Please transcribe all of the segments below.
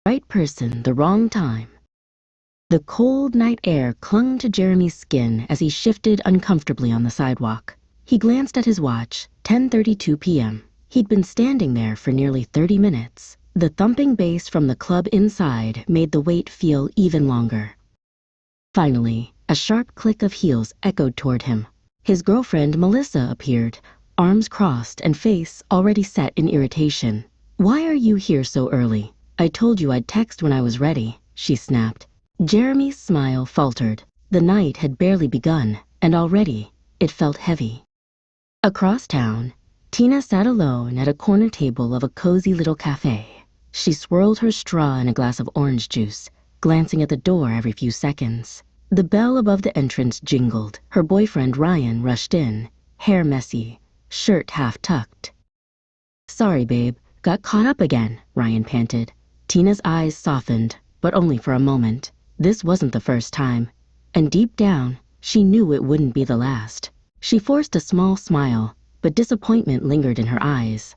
right person, the wrong time. The cold night air clung to Jeremy's skin as he shifted uncomfortably on the sidewalk. He glanced at his watch, 10:32 p.m. He'd been standing there for nearly 30 minutes. The thumping bass from the club inside made the wait feel even longer. Finally, a sharp click of heels echoed toward him. His girlfriend, Melissa, appeared, arms crossed and face already set in irritation. "Why are you here so early? I told you I'd text when I was ready," she snapped. Jeremy's smile faltered. The night had barely begun, and already it felt heavy. Across town, Tina sat alone at a corner table of a cozy little cafe. She swirled her straw in a glass of orange juice, glancing at the door every few seconds. The bell above the entrance jingled. Her boyfriend Ryan rushed in, hair messy, shirt half tucked. "Sorry, babe, got caught up again," Ryan panted. Tina's eyes softened, but only for a moment. This wasn't the first time, and deep down, she knew it wouldn't be the last. She forced a small smile, but disappointment lingered in her eyes.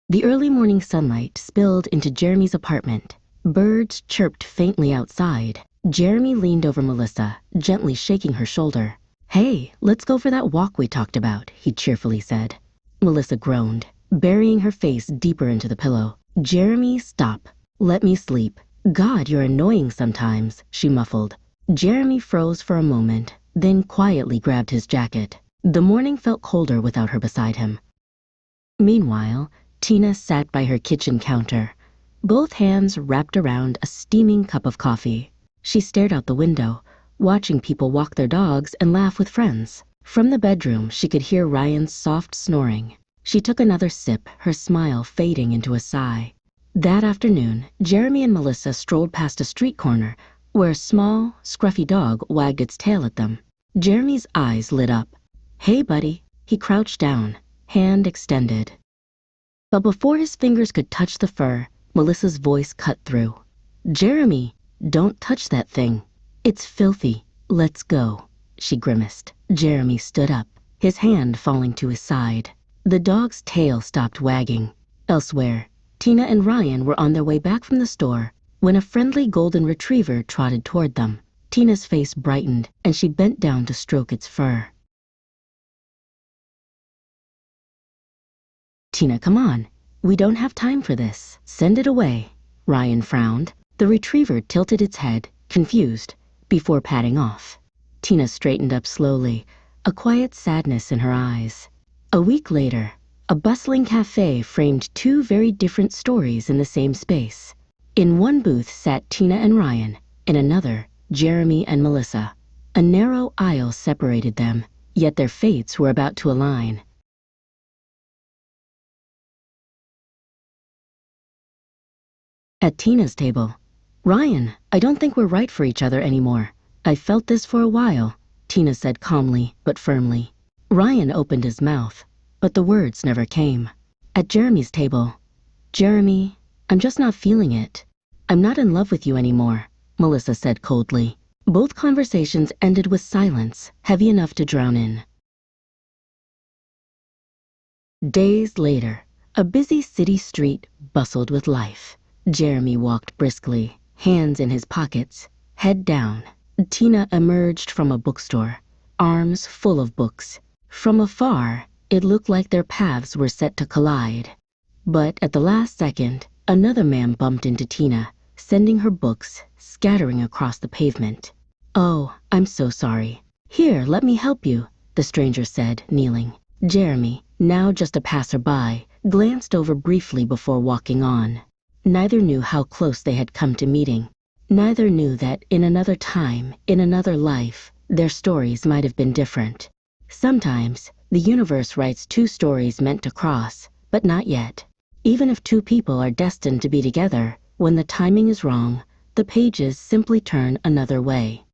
The early morning sunlight spilled into Jeremy's apartment. Birds chirped faintly outside. Jeremy leaned over Melissa, gently shaking her shoulder. "Hey, let's go for that walk we talked about," he cheerfully said. Melissa groaned, burying her face deeper into the pillow. "Jeremy, stop. Let me sleep." "God, you're annoying sometimes," she muffled. Jeremy froze for a moment, then quietly grabbed his jacket. The morning felt colder without her beside him. Meanwhile, Tina sat by her kitchen counter, both hands wrapped around a steaming cup of coffee. She stared out the window, watching people walk their dogs and laugh with friends. From the bedroom, she could hear Ryan's soft snoring. She took another sip, her smile fading into a sigh. That afternoon, Jeremy and Melissa strolled past a street corner where a small, scruffy dog wagged its tail at them. Jeremy's eyes lit up. "Hey, buddy." He crouched down, hand extended. But before his fingers could touch the fur, Melissa's voice cut through. "Jeremy, don't touch that thing. It's filthy. Let's go." She grimaced. Jeremy stood up, his hand falling to his side. The dog's tail stopped wagging. Elsewhere, Tina and Ryan were on their way back from the store when a friendly golden retriever trotted toward them. Tina's face brightened, and she bent down to stroke its fur. "Tina, come on. We don't have time for this. Send it away." Ryan frowned. The retriever tilted its head, confused, before padding off. Tina straightened up slowly, a quiet sadness in her eyes. A week later, a bustling cafe framed two very different stories in the same space. In one booth sat Tina and Ryan, in another, Jeremy and Melissa. A narrow aisle separated them, yet their fates were about to align. At Tina's table, "Ryan, I don't think we're right for each other anymore. I've felt this for a while," Tina said calmly but firmly. Ryan opened his mouth, but the words never came. At Jeremy's table, "Jeremy, I'm just not feeling it. I'm not in love with you anymore," Melissa said coldly. Both conversations ended with silence, heavy enough to drown in. Days later, a busy city street bustled with life. Jeremy walked briskly, hands in his pockets, head down. Tina emerged from a bookstore, arms full of books. From afar, it looked like their paths were set to collide. But at the last second, another man bumped into Tina, sending her books scattering across the pavement. "Oh, I'm so sorry. Here, let me help you," the stranger said, kneeling. Jeremy, now just a passerby, glanced over briefly before walking on. Neither knew how close they had come to meeting. Neither knew that in another time, in another life, their stories might have been different. Sometimes, the universe writes two stories meant to cross, but not yet. Even if two people are destined to be together, when the timing is wrong, the pages simply turn another way.